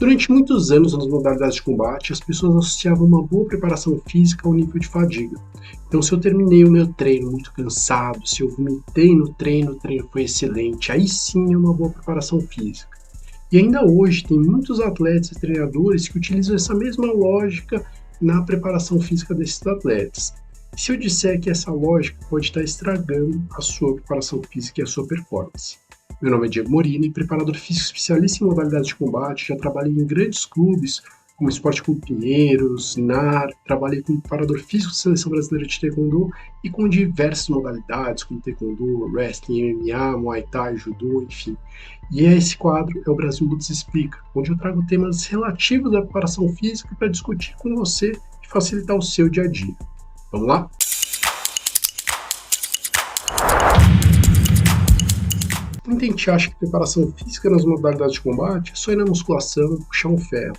Durante muitos anos nas modalidades de combate, as pessoas associavam uma boa preparação física ao nível de fadiga. Então, se eu terminei o meu treino muito cansado, se eu vomitei no treino, o treino foi excelente, aí sim é uma boa preparação física. E ainda hoje tem muitos atletas e treinadores que utilizam essa mesma lógica na preparação física desses atletas. Se eu disser que essa lógica pode estar estragando a sua preparação física e a sua performance. Meu nome é Diego Morini, preparador físico especialista em modalidades de combate, já trabalhei em grandes clubes, como Esporte Clube Pinheiros, NAR, trabalhei como preparador físico de seleção brasileira de taekwondo e com diversas modalidades, como taekwondo, wrestling, MMA, muay thai, judô, enfim. E esse quadro é o Brasil Lutas Explica, onde eu trago temas relativos à preparação física para discutir com você e facilitar o seu dia a dia. Vamos lá? Muita gente acha que preparação física nas modalidades de combate é só ir na musculação, puxar um ferro.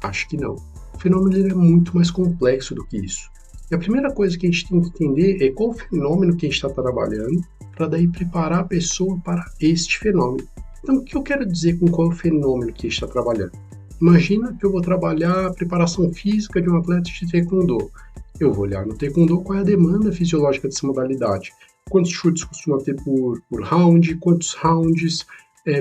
Acho que não. O fenômeno é muito mais complexo do que isso. E a primeira coisa que a gente tem que entender é qual o fenômeno que a gente está trabalhando, para daí preparar a pessoa para este fenômeno. Então, o que eu quero dizer com qual é o fenômeno que a gente está trabalhando? Imagina que eu vou trabalhar a preparação física de um atleta de taekwondo. Eu vou olhar no taekwondo qual é a demanda fisiológica dessa modalidade. Quantos chutes costuma ter por round, quantos rounds,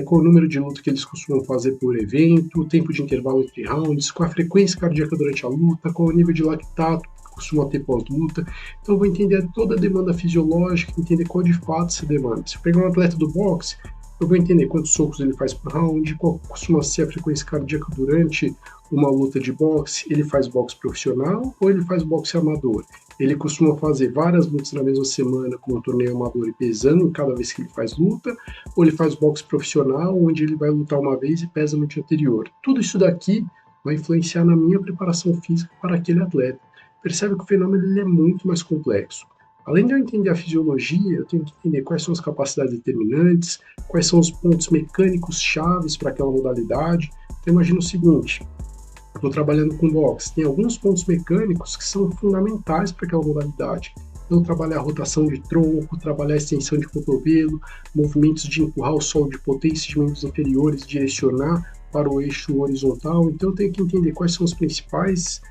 qual o número de luta que eles costumam fazer por evento, o tempo de intervalo entre rounds, qual a frequência cardíaca durante a luta, qual o nível de lactato que costuma ter pós-luta. Então eu vou entender toda a demanda fisiológica, entender qual de fato se demanda. Se eu pegar um atleta do boxe, eu vou entender quantos socos ele faz por round, qual costuma ser a frequência cardíaca durante uma luta de boxe. Ele faz boxe profissional ou ele faz boxe amador? Ele costuma fazer várias lutas na mesma semana, como um torneio amador e pesando em cada vez que ele faz luta, ou ele faz boxe profissional, onde ele vai lutar uma vez e pesa no dia anterior. Tudo isso daqui vai influenciar na minha preparação física para aquele atleta. Percebe que o fenômeno ele é muito mais complexo. Além de eu entender a fisiologia, eu tenho que entender quais são as capacidades determinantes, quais são os pontos mecânicos chaves para aquela modalidade. Então imagina o seguinte: estou trabalhando com boxe, tem alguns pontos mecânicos que são fundamentais para aquela modalidade. Então, trabalhar a rotação de tronco, trabalhar a extensão de cotovelo, movimentos de empurrar o solo de potência de membros inferiores, direcionar para o eixo horizontal. Então, eu tenho que entender quais são os principais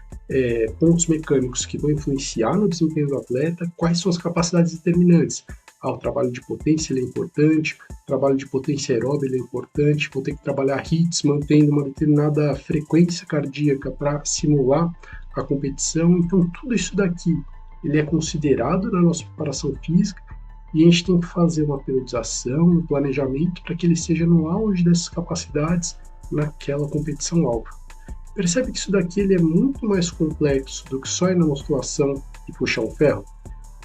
pontos mecânicos que vão influenciar no desempenho do atleta, quais são as capacidades determinantes. O trabalho de potência ele é importante, o trabalho de potência aeróbica ele é importante, vou ter que trabalhar HIITs mantendo uma determinada frequência cardíaca para simular a competição. Então, tudo isso daqui ele é considerado na nossa preparação física e a gente tem que fazer uma periodização, um planejamento para que ele seja no auge dessas capacidades naquela competição-alvo. Percebe que isso daqui ele é muito mais complexo do que só ir na musculação e puxar um ferro?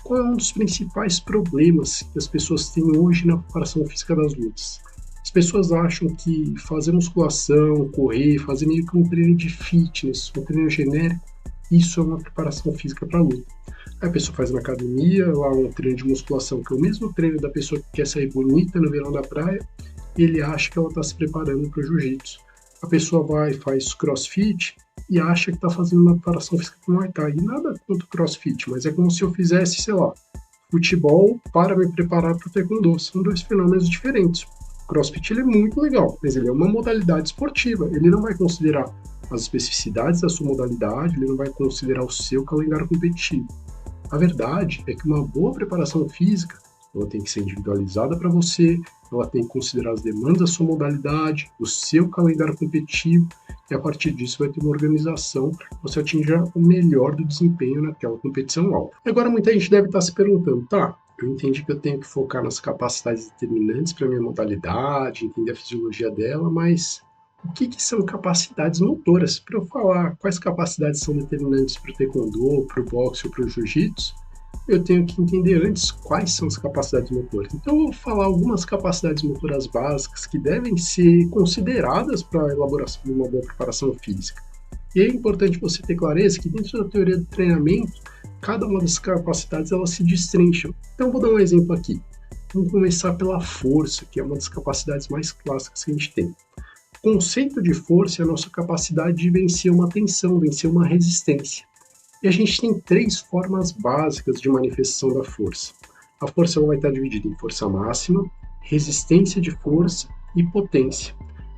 Qual é um dos principais problemas que as pessoas têm hoje na preparação física das lutas? As pessoas acham que fazer musculação, correr, fazer meio que um treino de fitness, um treino genérico, isso é uma preparação física para a luta. Aí a pessoa faz na academia, lá um treino de musculação, que é o mesmo treino da pessoa que quer sair bonita no verão da praia, e ele acha que ela está se preparando para o jiu-jitsu. A pessoa vai e faz crossfit e acha que está fazendo uma preparação física para o Muay Thai. E nada contra o crossfit, mas é como se eu fizesse, sei lá, futebol para me preparar para o taekwondo. São dois fenômenos diferentes. O crossfit ele é muito legal, mas ele é uma modalidade esportiva. Ele não vai considerar as especificidades da sua modalidade, ele não vai considerar o seu calendário competitivo. A verdade é que uma boa preparação física ela tem que ser individualizada para você, ela tem que considerar as demandas da sua modalidade, o seu calendário competitivo, e a partir disso vai ter uma organização para que você atinja o melhor do desempenho naquela competição-alvo. Agora muita gente deve estar se perguntando, tá, eu entendi que eu tenho que focar nas capacidades determinantes para a minha modalidade, entender a fisiologia dela, mas o que são capacidades motoras? Para eu falar quais capacidades são determinantes para o taekwondo, para o boxe ou para o jiu-jitsu, eu tenho que entender antes quais são as capacidades motoras. Então, eu vou falar algumas capacidades motoras básicas que devem ser consideradas para a elaboração de uma boa preparação física. E é importante você ter clareza que dentro da teoria do treinamento, cada uma das capacidades elas se destrincham. Então, vou dar um exemplo aqui. Vamos começar pela força, que é uma das capacidades mais clássicas que a gente tem. O conceito de força é a nossa capacidade de vencer uma tensão, vencer uma resistência. E a gente tem três formas básicas de manifestação da força. A força vai estar dividida em força máxima, resistência de força e potência.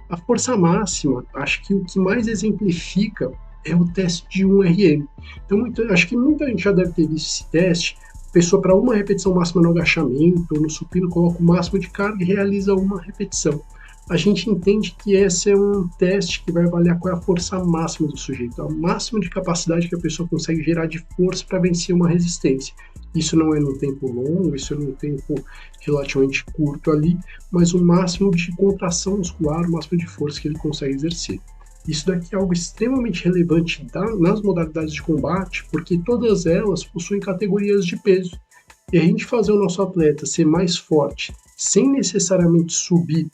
A força máxima, acho que o que mais exemplifica é o teste de 1RM. Então, acho que muita gente já deve ter visto esse teste. A pessoa, para uma repetição máxima no agachamento ou no supino, coloca o máximo de carga e realiza uma repetição. A gente entende que esse é um teste que vai avaliar qual é a força máxima do sujeito, a máxima de capacidade que a pessoa consegue gerar de força para vencer uma resistência. Isso não é num tempo longo, isso é num tempo relativamente curto ali, mas o máximo de contração muscular, o máximo de força que ele consegue exercer. Isso daqui é algo extremamente relevante nas modalidades de combate, porque todas elas possuem categorias de peso. E a gente fazer o nosso atleta ser mais forte, sem necessariamente subir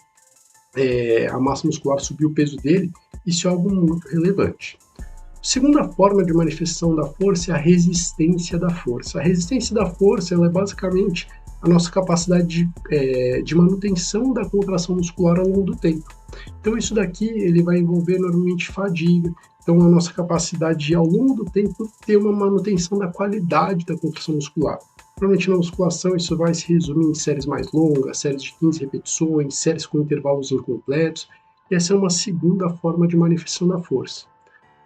a massa muscular, subir o peso dele, isso é algo muito relevante. Segunda forma de manifestação da força é a resistência da força. A resistência da força ela é basicamente a nossa capacidade de manutenção da contração muscular ao longo do tempo. Então isso daqui ele vai envolver normalmente fadiga, então a nossa capacidade de ao longo do tempo ter uma manutenção da qualidade da contração muscular. Normalmente na musculação isso vai se resumir em séries mais longas, séries de 15 repetições, séries com intervalos incompletos, e essa é uma segunda forma de manifestação da força.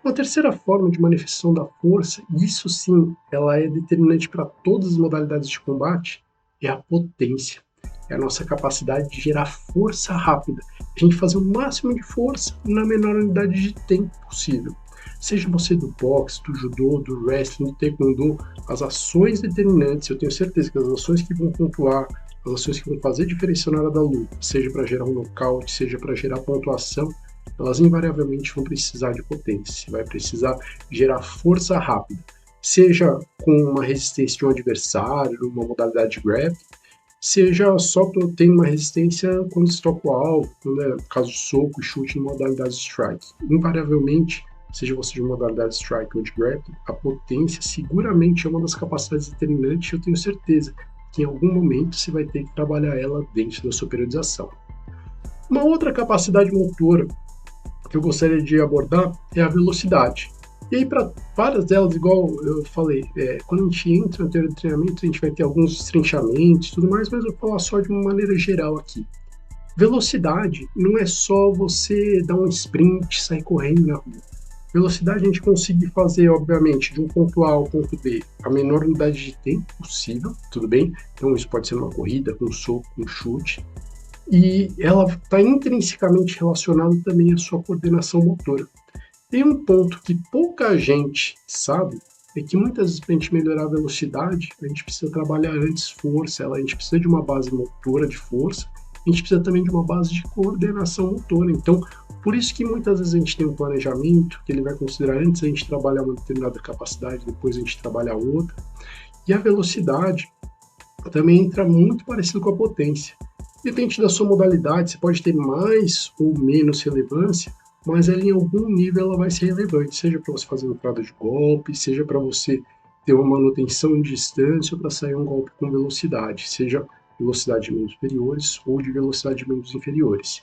Uma terceira forma de manifestação da força, e isso sim, ela é determinante para todas as modalidades de combate, é a potência. É a nossa capacidade de gerar força rápida. A gente fazer o máximo de força na menor unidade de tempo possível. Seja você do boxe, do judô, do wrestling, do taekwondo, as ações determinantes, eu tenho certeza que as ações que vão pontuar, as ações que vão fazer diferença na hora da luta, seja para gerar um nocaute, seja para gerar pontuação, elas invariavelmente vão precisar de potência, vai precisar gerar força rápida, seja com uma resistência de um adversário, uma modalidade de grappling, seja só tendo uma resistência quando se toca o alvo, no caso de soco e chute em modalidade de strike. Invariavelmente, seja você de modalidade de strike ou de grappling, a potência seguramente é uma das capacidades determinantes e eu tenho certeza que em algum momento você vai ter que trabalhar ela dentro da sua periodização. Uma outra capacidade motora que eu gostaria de abordar é a velocidade. E aí, para várias delas, igual eu falei, quando a gente entra no teoria de treinamento, a gente vai ter alguns destrinchamentos e tudo mais, mas eu vou falar só de uma maneira geral aqui. Velocidade não é só você dar um sprint, sair correndo na rua. Velocidade a gente conseguir fazer, obviamente, de um ponto A ao ponto B a menor unidade de tempo possível, tudo bem? Então isso pode ser numa corrida, com um soco, com um chute. E ela está intrinsecamente relacionada também à sua coordenação motora. Tem um ponto que pouca gente sabe, é que muitas vezes para a gente melhorar a velocidade, a gente precisa trabalhar antes força, a gente precisa de uma base motora de força, a gente precisa também de uma base de coordenação motora. Então, por isso que muitas vezes a gente tem um planejamento, que ele vai considerar antes a gente trabalhar uma determinada capacidade, depois a gente trabalhar outra. E a velocidade também entra muito parecido com a potência. Depende da sua modalidade, você pode ter mais ou menos relevância, mas ela em algum nível ela vai ser relevante, seja para você fazer uma entrada de golpe, seja para você ter uma manutenção de distância ou para sair um golpe com velocidade, seja velocidade de membros superiores ou de velocidade de membros inferiores.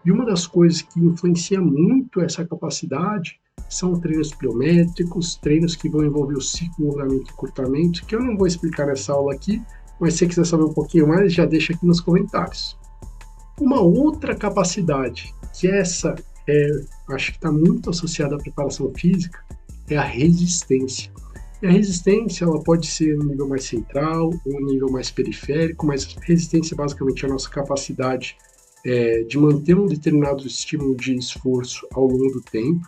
E uma das coisas que influencia muito essa capacidade são treinos pliométricos, treinos que vão envolver o ciclo, alongamento e encurtamento, que eu não vou explicar nessa aula aqui, mas se você quiser saber um pouquinho mais, já deixa aqui nos comentários. Uma outra capacidade, que essa acho que está muito associada à preparação física, é a resistência. E a resistência ela pode ser no nível mais central ou no nível mais periférico, mas resistência basicamente é a nossa capacidade de manter um determinado estímulo de esforço ao longo do tempo,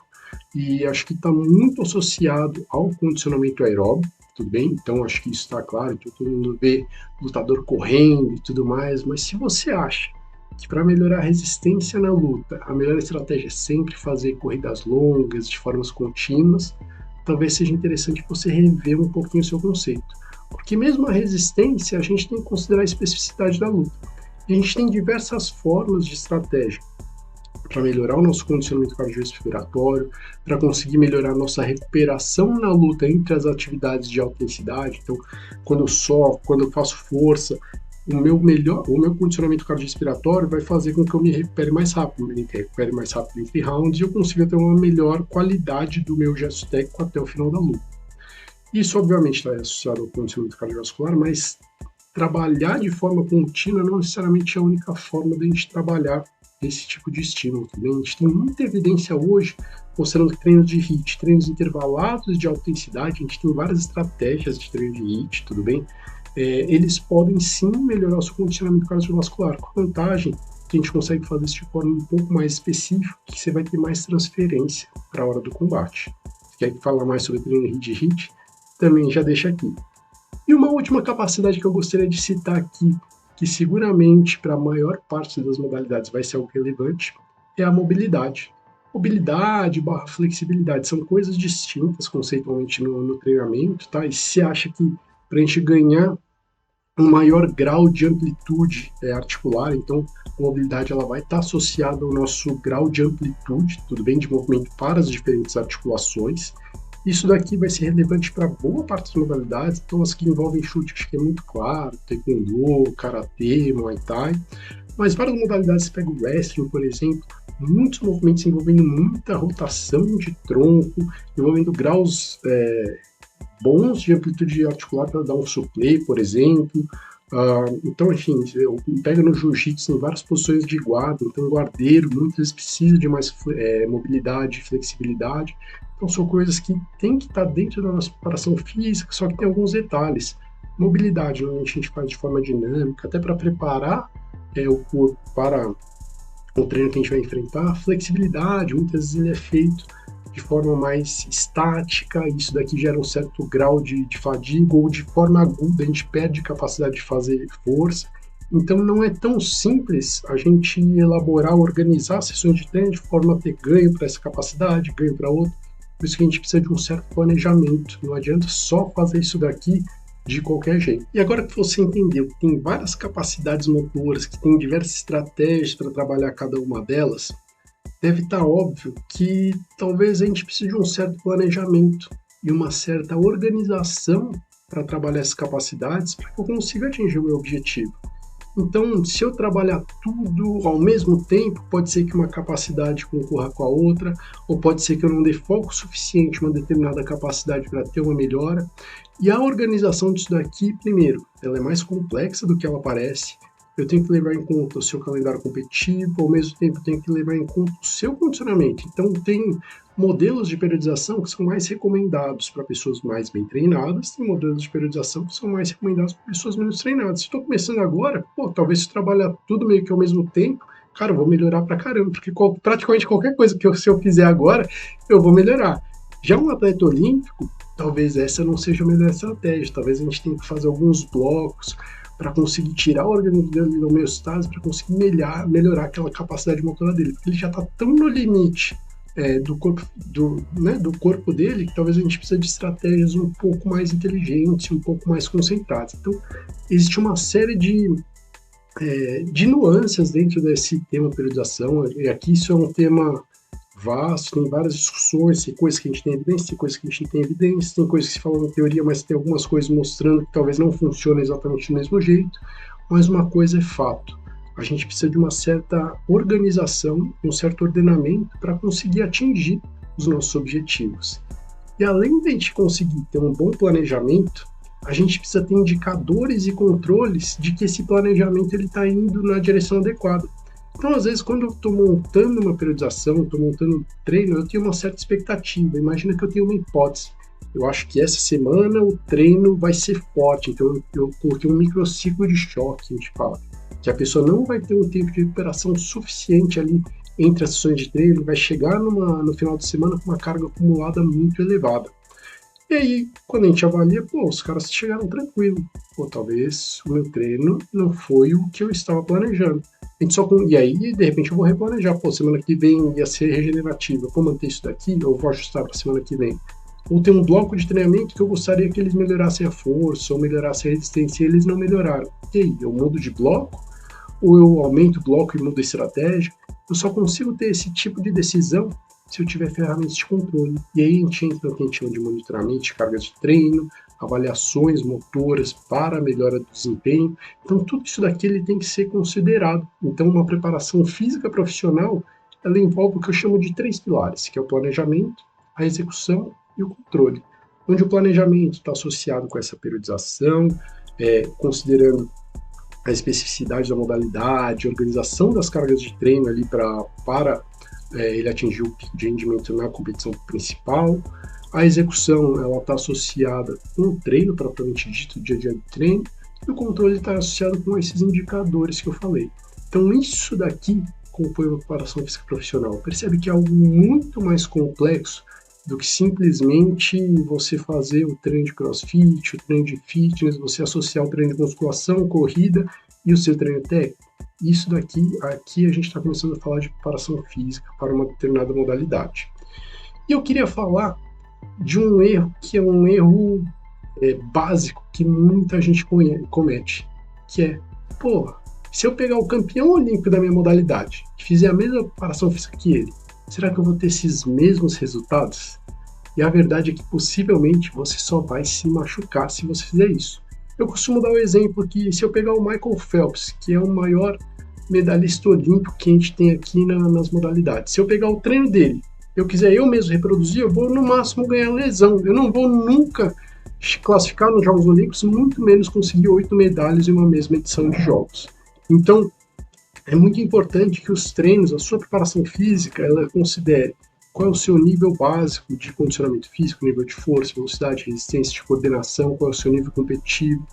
e acho que está muito associado ao condicionamento aeróbico, tudo bem? Então acho que isso está claro, então todo mundo vê lutador correndo e tudo mais, mas se você acha que para melhorar a resistência na luta, a melhor estratégia é sempre fazer corridas longas, de formas contínuas, talvez seja interessante você rever um pouquinho o seu conceito. Porque mesmo a resistência, a gente tem que considerar a especificidade da luta. E a gente tem diversas formas de estratégia para melhorar o nosso condicionamento cardiorrespiratório, para conseguir melhorar a nossa recuperação na luta entre as atividades de alta intensidade. Então, quando eu faço força, o meu condicionamento cardiorrespiratório vai fazer com que eu me recupere mais rápido, entre rounds e eu consiga ter uma melhor qualidade do meu gesto técnico até o final da luta. Isso, obviamente, está associado ao condicionamento cardiovascular, mas trabalhar de forma contínua não necessariamente é a única forma de a gente trabalhar esse tipo de estímulo também. A gente tem muita evidência hoje mostrando que treinos de HIIT, treinos intervalados de alta intensidade, a gente tem várias estratégias de treino de HIIT, tudo bem? Eles podem sim melhorar o seu condicionamento cardiovascular, com vantagem que a gente consegue fazer isso de forma um pouco mais específica, que você vai ter mais transferência para a hora do combate. Se quer falar mais sobre treino de HIIT, também já deixa aqui. E uma última capacidade que eu gostaria de citar aqui, que seguramente para a maior parte das modalidades vai ser algo relevante, é a mobilidade. Mobilidade barra flexibilidade são coisas distintas conceitualmente no treinamento, tá? E se acha que para a gente ganhar um maior grau de amplitude articular, então a mobilidade ela vai estar associada ao nosso grau de amplitude, tudo bem, de movimento para as diferentes articulações. Isso daqui vai ser relevante para boa parte das modalidades, então as que envolvem chute acho que é muito claro, taekwondo, karatê, muay thai, mas várias modalidades, você pega o wrestling, por exemplo, muitos movimentos envolvendo muita rotação de tronco, envolvendo graus bons de amplitude articular para dar um supplé, por exemplo. Então, enfim, pega no jiu-jitsu em várias posições de guarda, então guardeiro muitas vezes precisa de mais mobilidade e flexibilidade. Então, são coisas que tem que estar dentro da nossa preparação física, só que tem alguns detalhes. Mobilidade, normalmente a gente faz de forma dinâmica, até para preparar o corpo para o treino que a gente vai enfrentar. Flexibilidade, muitas vezes ele é feito de forma mais estática, isso daqui gera um certo grau de fadiga, ou de forma aguda a gente perde capacidade de fazer força. Então não é tão simples a gente elaborar, organizar sessões de treino de forma a ter ganho para essa capacidade, ganho para outra. Por isso que a gente precisa de um certo planejamento. Não adianta só fazer isso daqui de qualquer jeito. E agora que você entendeu que tem várias capacidades motoras, que tem diversas estratégias para trabalhar cada uma delas, deve estar óbvio que talvez a gente precise de um certo planejamento e uma certa organização para trabalhar essas capacidades para que eu consiga atingir o meu objetivo. Então, se eu trabalhar tudo ao mesmo tempo, pode ser que uma capacidade concorra com a outra, ou pode ser que eu não dê foco suficiente em uma determinada capacidade para ter uma melhora. E a organização disso daqui, primeiro, ela é mais complexa do que ela parece. Eu tenho que levar em conta o seu calendário competitivo, ao mesmo tempo eu tenho que levar em conta o seu condicionamento. Então, tem modelos de periodização que são mais recomendados para pessoas mais bem treinadas, tem modelos de periodização que são mais recomendados para pessoas menos treinadas. Se estou começando agora, talvez se eu trabalhar tudo meio que ao mesmo tempo, cara, eu vou melhorar pra caramba, porque praticamente qualquer coisa se eu fizer agora, eu vou melhorar. Já um atleta olímpico, talvez essa não seja a melhor estratégia, talvez a gente tenha que fazer alguns blocos, para conseguir tirar o organismo dele da homeostase, para conseguir melhorar aquela capacidade motora dele, porque ele já está tão no limite do corpo dele, que talvez a gente precise de estratégias um pouco mais inteligentes, um pouco mais concentradas. Então, existe uma série de nuances dentro desse tema periodização, e aqui isso é um tema vasto, tem várias discussões, tem coisas que a gente tem evidência, tem coisas que a gente não tem evidência, tem coisas que se falam em teoria, mas tem algumas coisas mostrando que talvez não funcione exatamente do mesmo jeito, mas uma coisa é fato, a gente precisa de uma certa organização, um certo ordenamento para conseguir atingir os nossos objetivos. E além de a gente conseguir ter um bom planejamento, a gente precisa ter indicadores e controles de que esse planejamento está indo na direção adequada. Então, às vezes, quando eu estou montando uma periodização, estou montando um treino, eu tenho uma certa expectativa. Imagina que eu tenho uma hipótese. Eu acho que essa semana o treino vai ser forte, então eu coloquei um microciclo de choque, a gente fala. Que a pessoa não vai ter um tempo de recuperação suficiente ali entre as sessões de treino, vai chegar no final de semana com uma carga acumulada muito elevada. E aí, quando a gente avalia, os caras chegaram tranquilo. Talvez o meu treino não foi o que eu estava planejando. E aí, de repente, eu vou replanejar. Semana que vem ia ser regenerativa. Vou manter isso daqui, eu vou ajustar para semana que vem. Ou tem um bloco de treinamento que eu gostaria que eles melhorassem a força ou melhorassem a resistência, e eles não melhoraram. E aí, eu mudo de bloco? Ou eu aumento o bloco e mudo a estratégia? Eu só consigo ter esse tipo de decisão se eu tiver ferramentas de controle. E aí a gente entra no que a gente chama de monitoramento de cargas de treino, avaliações motoras para a melhora do desempenho. Então, tudo isso daqui ele tem que ser considerado. Então, uma preparação física profissional, ela envolve o que eu chamo de 3 pilares, que é o planejamento, a execução e o controle. Onde o planejamento está associado com essa periodização, considerando a especificidade da modalidade, a organização das cargas de treino ali para ele atingir o pico de rendimento na competição principal. A execução ela está associada com o treino propriamente dito, o dia a dia do treino, e o controle está associado com esses indicadores que eu falei. Então isso daqui compõe uma preparação física profissional. Percebe que é algo muito mais complexo do que simplesmente você fazer o treino de crossfit, o treino de fitness, você associar o treino de musculação, corrida e o seu treino técnico. Isso daqui, aqui a gente está começando a falar de preparação física para uma determinada modalidade. E eu queria falar de um erro que é um erro básico que muita gente comete, que é, se eu pegar o campeão olímpico da minha modalidade e fizer a mesma preparação física que ele, será que eu vou ter esses mesmos resultados? E a verdade é que possivelmente você só vai se machucar se você fizer isso. Eu costumo dar o exemplo que se eu pegar o Michael Phelps, que é o maior medalhista olímpico que a gente tem aqui nas modalidades, se eu pegar o treino dele, eu quiser eu mesmo reproduzir, eu vou no máximo ganhar lesão. Eu não vou nunca classificar nos Jogos Olímpicos, muito menos conseguir 8 medalhas em uma mesma edição de Jogos. Então, é muito importante que os treinos, a sua preparação física, ela considere qual é o seu nível básico de condicionamento físico, nível de força, velocidade, resistência, de coordenação, qual é o seu nível competitivo.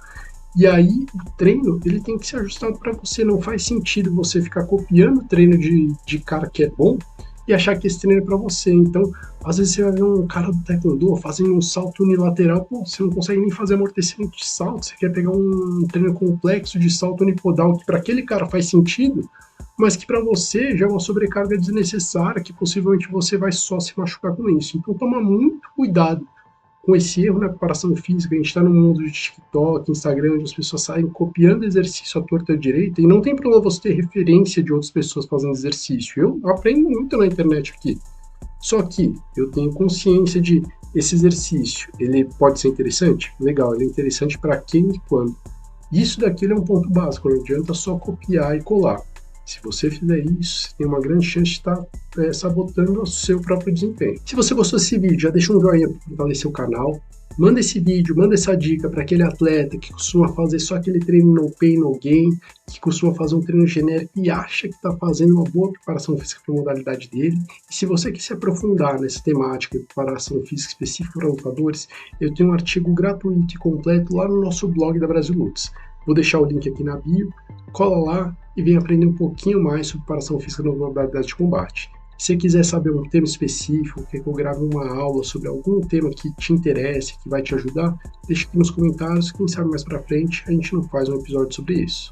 E aí, o treino, ele tem que ser ajustado para você. Não faz sentido você ficar copiando o treino de cara que é bom e achar que esse treino é para você. Então, às vezes você vai ver um cara do taekwondo fazendo um salto unilateral, você não consegue nem fazer amortecimento de salto, você quer pegar um treino complexo de salto unipodal, que para aquele cara faz sentido, mas que para você já é uma sobrecarga desnecessária, que possivelmente você vai só se machucar com isso. Então, toma muito cuidado com esse erro na preparação física. A gente está no mundo de TikTok, Instagram, onde as pessoas saem copiando exercício à torta direita, e não tem problema você ter referência de outras pessoas fazendo exercício. Eu aprendo muito na internet aqui. Só que eu tenho consciência de esse exercício, ele pode ser interessante? Legal, ele é interessante para quem e quando. Isso daqui é um ponto básico, não adianta só copiar e colar. Se você fizer isso, você tem uma grande chance de estar sabotando o seu próprio desempenho. Se você gostou desse vídeo, já deixa um joinha para fortalecer o canal. Manda esse vídeo, manda essa dica para aquele atleta que costuma fazer só aquele treino no pain, no gain, que costuma fazer um treino genérico e acha que está fazendo uma boa preparação física para a modalidade dele. E se você quer se aprofundar nessa temática de preparação física específica para lutadores, eu tenho um artigo gratuito e completo lá no nosso blog da Brasil Lutz. Vou deixar o link aqui na bio, cola lá e vem aprender um pouquinho mais sobre preparação física na modalidade de combate. Se você quiser saber um tema específico, quer que eu grave uma aula sobre algum tema que te interesse, que vai te ajudar, deixa aqui nos comentários, quem sabe mais pra frente a gente não faz um episódio sobre isso.